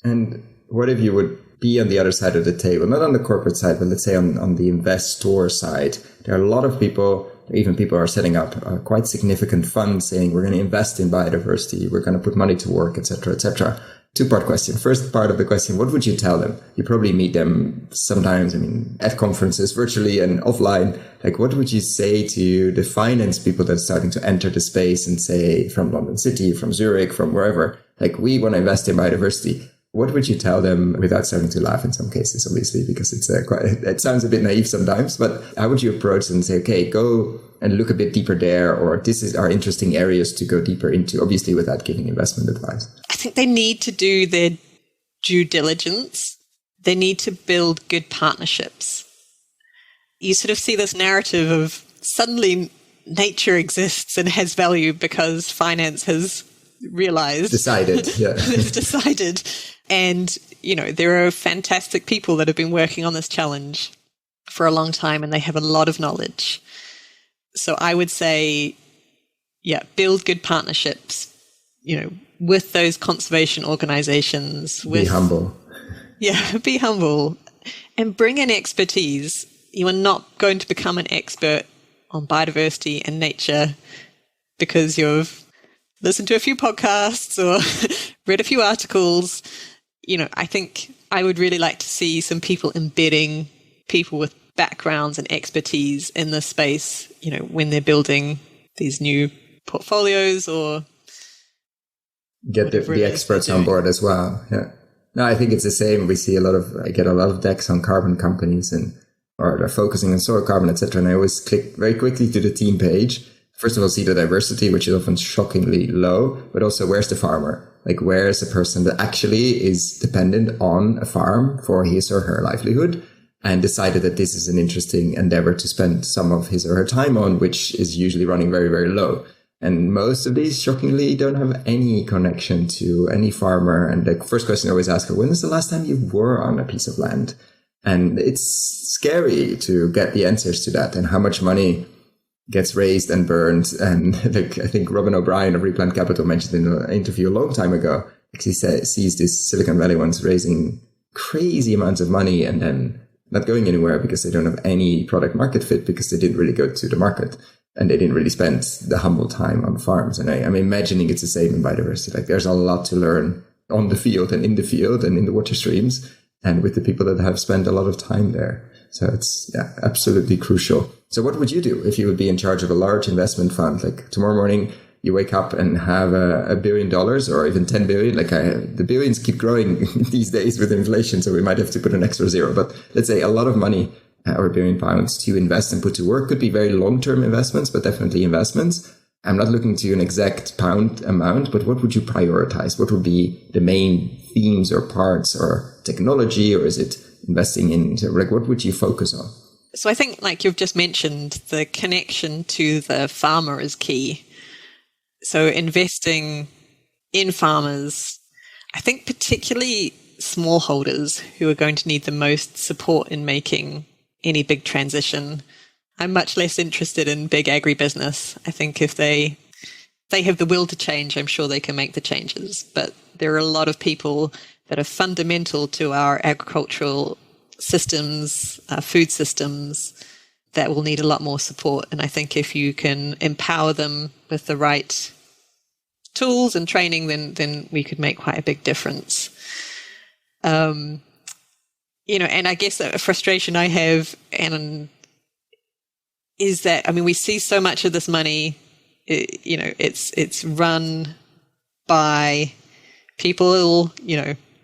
And what if you would be on the other side of the table, not on the corporate side, but let's say on the investor side? There are a lot of people, even people are setting up quite significant funds saying we're going to invest in biodiversity, we're going to put money to work, etc., etc. Two-part question. First part of the question, what would you tell them? You probably meet them sometimes, at conferences, virtually and offline. Like, what would you say to the finance people that are starting to enter the space and say, from London City, from Zurich, from wherever, like, we want to invest in biodiversity? What would you tell them without starting to laugh in some cases, obviously, because it sounds a bit naive sometimes, but how would you approach and say, okay, go and look a bit deeper there, or this are interesting areas to go deeper into, obviously without giving investment advice? I think they need to do their due diligence. They need to build good partnerships. You sort of see this narrative of suddenly nature exists and has value because finance has realized. Decided, yeah. Has decided. And, there are fantastic people that have been working on this challenge for a long time and they have a lot of knowledge. So I would say, build good partnerships, with those conservation organizations. Be humble. Yeah, be humble and bring in expertise. You are not going to become an expert on biodiversity and nature because you've listened to a few podcasts or read a few articles. I think I would really like to see some people embedding people with backgrounds and expertise in this space, when they're building these new portfolios or get the experts on board as well. Yeah. No, I think it's the same. We see I get a lot of decks on carbon companies or they're focusing on soil carbon, etc. And I always click very quickly to the team page. First of all, see the diversity, which is often shockingly low, but also where's the farmer? Like, where's the person that actually is dependent on a farm for his or her livelihood and decided that this is an interesting endeavor to spend some of his or her time on, which is usually running very, very low. And most of these, shockingly, don't have any connection to any farmer. And the first question I always ask her, when was the last time you were on a piece of land? And it's scary to get the answers to that and how much money gets raised and burned. And I think Robin O'Brien of Replant Capital mentioned in an interview a long time ago, he sees this Silicon Valley ones raising crazy amounts of money and then not going anywhere because they don't have any product market fit because they didn't really go to the market. and they didn't really spend the humble time on farms. And I'm imagining it's the same in biodiversity. Like there's a lot to learn on the field and in the water streams and with the people that have spent a lot of time there. So it's absolutely crucial. So what would you do if you would be in charge of a large investment fund? Like tomorrow morning, you wake up and have $1 billion or even 10 billion. Like the billions keep growing these days with inflation. So we might have to put an extra zero, but let's say a lot of money or £1 billion to invest and put to work. Could be very long-term investments, but definitely investments. I'm not looking to an exact pound amount, but what would you prioritize? What would be the main themes or parts or technology, or is it investing in, like, what would you focus on? So I think, like you've just mentioned, the connection to the farmer is key. So investing in farmers, I think particularly smallholders who are going to need the most support in making any big transition. I'm much less interested in big agribusiness. I think if they have the will to change, I'm sure they can make the changes. But there are a lot of people that are fundamental to our agricultural systems, food systems, that will need a lot more support. And I think if you can empower them with the right tools and training, then we could make quite a big difference. And I guess a frustration I have is that, we see so much of this money, it's run by people,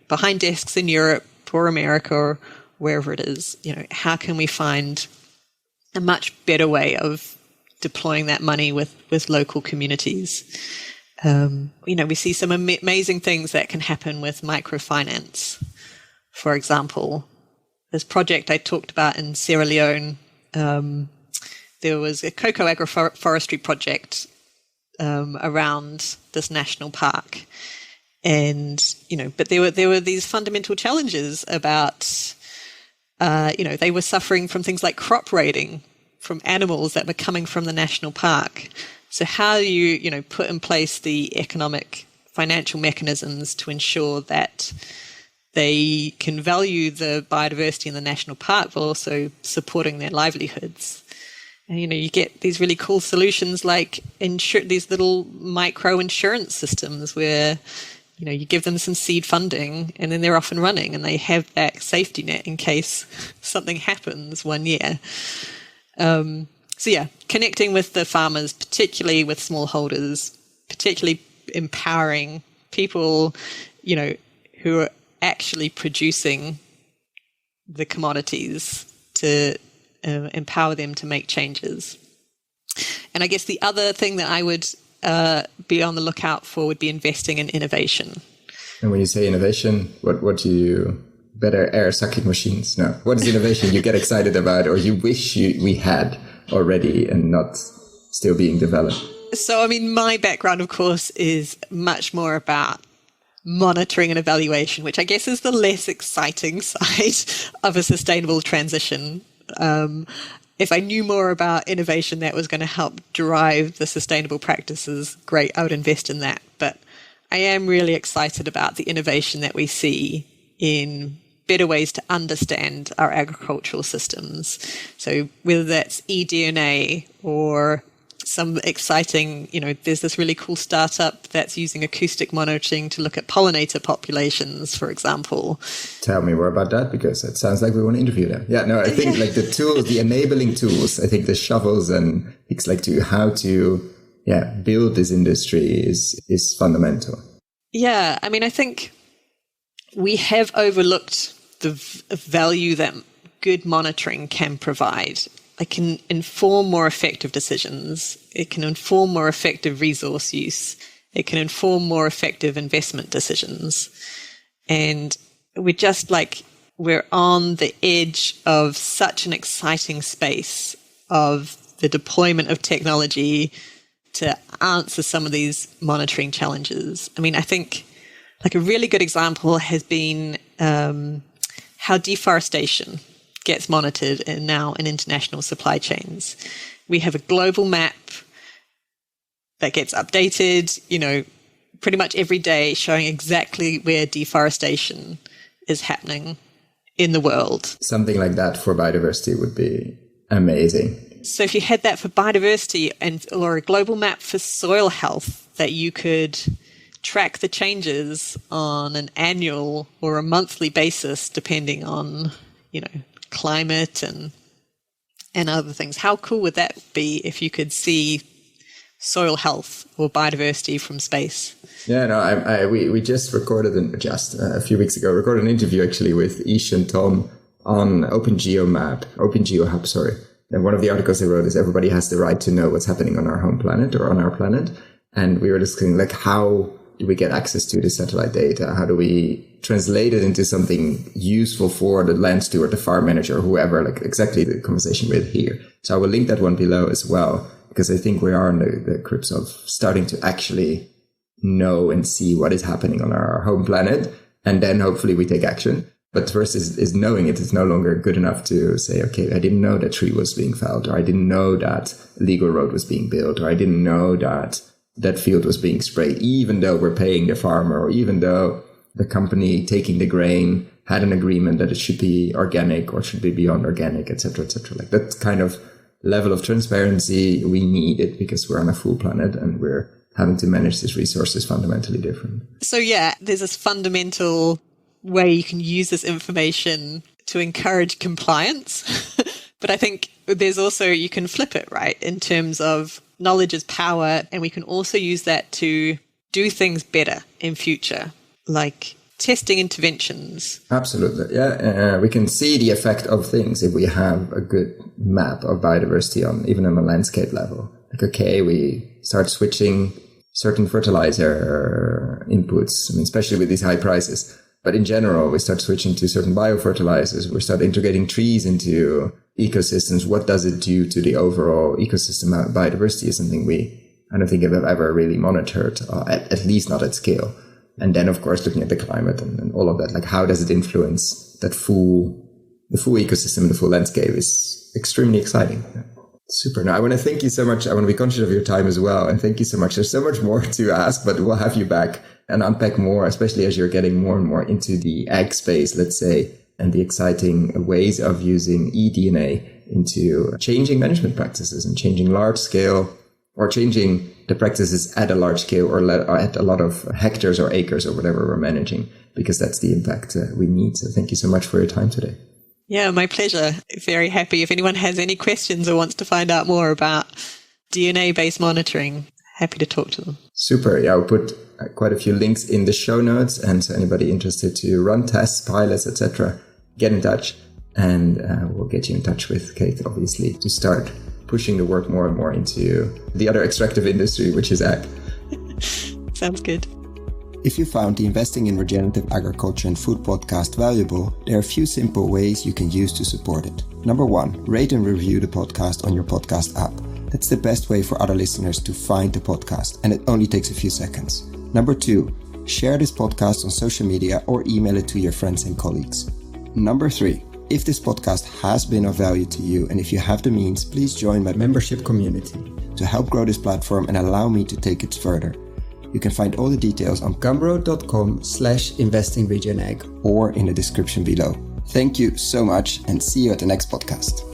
behind desks in Europe or America or wherever it is. How can we find a much better way of deploying that money with local communities? We see some amazing things that can happen with microfinance. For example, this project I talked about in Sierra Leone, there was a cocoa agroforestry project around this national park. And, but there were these fundamental challenges about, they were suffering from things like crop raiding from animals that were coming from the national park. So how do you, put in place the economic financial mechanisms to ensure that they can value the biodiversity in the national park while also supporting their livelihoods? And, you get these really cool solutions like these little micro insurance systems where, you give them some seed funding and then they're off and running and they have that safety net in case something happens one year. Connecting with the farmers, particularly with smallholders, particularly empowering people, who are actually producing the commodities to empower them to make changes. And I guess the other thing that I would be on the lookout for would be investing in innovation. And when you say innovation, what do you... Better air sucking machines? No. What is innovation you get excited about or you wish we had already and not still being developed? So, my background, of course, is much more about monitoring and evaluation, which I guess is the less exciting side of a sustainable transition. If I knew more about innovation that was going to help drive the sustainable practices, great, I would invest in that. But I am really excited about the innovation that we see in better ways to understand our agricultural systems. So whether that's eDNA or some exciting, there's this really cool startup that's using acoustic monitoring to look at pollinator populations, for example. Tell me more about that, because it sounds like we want to interview them. Yeah, no, I think like the tools, the enabling tools, I think the shovels and it's like how to build this industry is fundamental. Yeah, I think we have overlooked the value that good monitoring can provide. It can inform more effective decisions. It can inform more effective resource use. It can inform more effective investment decisions. And we're on the edge of such an exciting space of the deployment of technology to answer some of these monitoring challenges. I think a really good example has been how deforestation gets monitored now in international supply chains. We have a global map that gets updated, pretty much every day, showing exactly where deforestation is happening in the world. Something like that for biodiversity would be amazing. So if you had that for biodiversity or a global map for soil health, that you could track the changes on an annual or a monthly basis, depending on, climate and other things. How cool would that be if you could see soil health or biodiversity from space? Yeah, no, we just recorded a few weeks ago, recorded an interview actually with Ish and Tom on OpenGeoHub, sorry. And one of the articles they wrote is everybody has the right to know what's happening on our home planet or on our planet. And we were discussing how do we get access to the satellite data? How do we translate it into something useful for the land steward, the farm manager, whoever, exactly the conversation we had here. So I will link that one below as well, because I think we are on the crux of starting to actually know and see what is happening on our home planet. And then hopefully we take action. But first is knowing it is no longer good enough to say, okay, I didn't know that tree was being felled, or I didn't know that illegal road was being built, or I didn't know that that field was being sprayed, even though we're paying the farmer, or even though the company taking the grain had an agreement that it should be organic or should be beyond organic, et cetera, et cetera. Like that kind of level of transparency, we need it because we're on a full planet and we're having to manage these resources fundamentally different. So yeah, there's this fundamental way you can use this information to encourage compliance. But I think there's also, you can flip it, right? In terms of knowledge is power, and we can also use that to do things better in future, like testing interventions. Absolutely. Yeah. We can see the effect of things if we have a good map of biodiversity even on a landscape level. Like, okay, we start switching certain fertilizer inputs, especially with these high prices. But in general, we start switching to certain biofertilizers. We start integrating trees into ecosystems. What does it do to the overall ecosystem? Biodiversity is something I don't think I've ever really monitored, at least not at scale. And then, of course, looking at the climate and all of that, like how does it influence the full ecosystem, the full landscape is extremely exciting. Super. Now, I want to thank you so much. I want to be conscious of your time as well. And thank you so much. There's so much more to ask, but we'll have you back and unpack more, especially as you're getting more and more into the ag space, let's say, and the exciting ways of using eDNA into changing management practices and changing large scale, or changing the practices at a large scale, or at a lot of hectares or acres or whatever we're managing, because that's the impact we need. So thank you so much for your time today. Yeah, my pleasure. Very happy. If anyone has any questions or wants to find out more about DNA-based monitoring, happy to talk to them. Super. Yeah, I'll put quite a few links in the show notes. And so anybody interested to run tests, pilots, etc., get in touch, and we'll get you in touch with Cath, obviously, to start pushing the work more and more into the other extractive industry, which is ag. Sounds good. If you found the Investing in Regenerative Agriculture and Food podcast valuable, there are a few simple ways you can use to support it. Number 1, rate and review the podcast on your podcast app. That's the best way for other listeners to find the podcast, and it only takes a few seconds. Number 2, share this podcast on social media or email it to your friends and colleagues. Number 3, if this podcast has been of value to you, and if you have the means, please join my membership community to help grow this platform and allow me to take it further. You can find all the details on gumroad.com/investingregenag or in the description below. Thank you so much, and see you at the next podcast.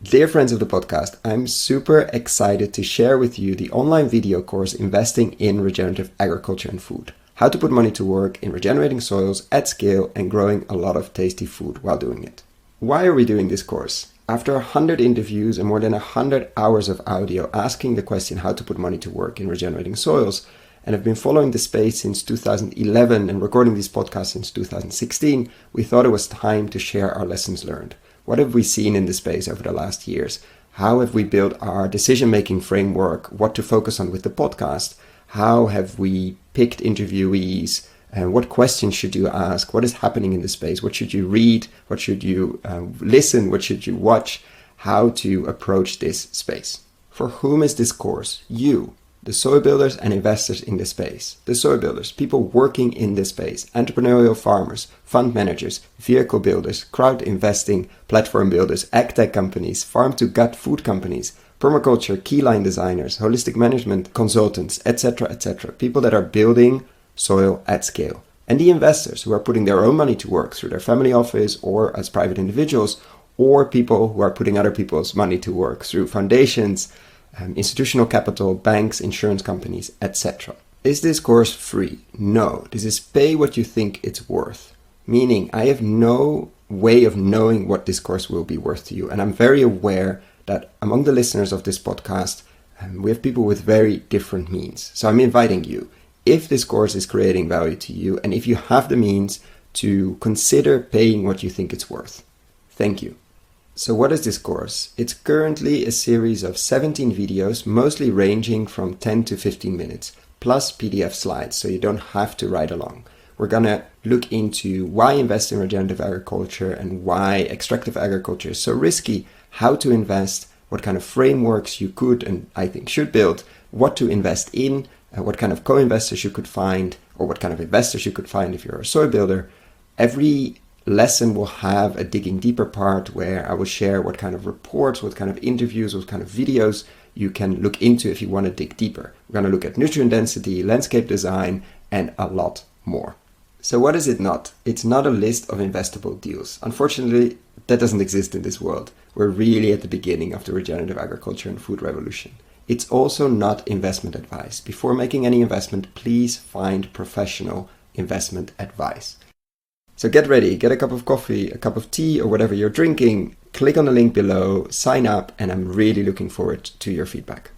Dear friends of the podcast, I'm super excited to share with you the online video course Investing in Regenerative Agriculture and Food. How to put money to work in regenerating soils at scale and growing a lot of tasty food while doing it. Why are we doing this course? After 100 interviews and more than 100 hours of audio asking the question how to put money to work in regenerating soils, and have been following the space since 2011 and recording these podcasts since 2016, we thought it was time to share our lessons learned. What have we seen in the space over the last years? How have we built our decision-making framework? What to focus on with the podcast? How have we picked interviewees? And what questions should you ask? What is happening in the space? What should you read? What should you listen? What should you watch? How to approach this space? For whom is this course? You, the soil builders and investors in the space. The soil builders, people working in this space, entrepreneurial farmers, fund managers, vehicle builders, crowd investing, platform builders, ag tech companies, farm-to-gut food companies, permaculture, keyline designers, holistic management consultants, etc., etc. People that are building soil at scale. And the investors who are putting their own money to work through their family office or as private individuals, or people who are putting other people's money to work through foundations, institutional capital, banks, insurance companies, etc. Is this course free? No. This is pay what you think it's worth. Meaning I have no way of knowing what this course will be worth to you. And I'm very aware that among the listeners of this podcast, we have people with very different means. So I'm inviting you, if this course is creating value to you, and if you have the means, to consider paying what you think it's worth. Thank you. So what is this course? It's currently a series of 17 videos, mostly ranging from 10 to 15 minutes, plus PDF slides, so you don't have to ride along. We're going to look into why invest in regenerative agriculture and why extractive agriculture is so risky, how to invest, what kind of frameworks you could and I think should build, what to invest in, what kind of co-investors you could find, or what kind of investors you could find if you're a soy builder. Every lesson will have a digging deeper part where I will share what kind of reports, what kind of interviews, what kind of videos you can look into if you want to dig deeper. We're going to look at nutrient density, landscape design, and a lot more. So what is it not? It's not a list of investable deals. Unfortunately, that doesn't exist in this world. We're really at the beginning of the regenerative agriculture and food revolution. It's also not investment advice. Before making any investment, please find professional investment advice. So get ready, get a cup of coffee, a cup of tea, or whatever you're drinking. Click on the link below, sign up, and I'm really looking forward to your feedback.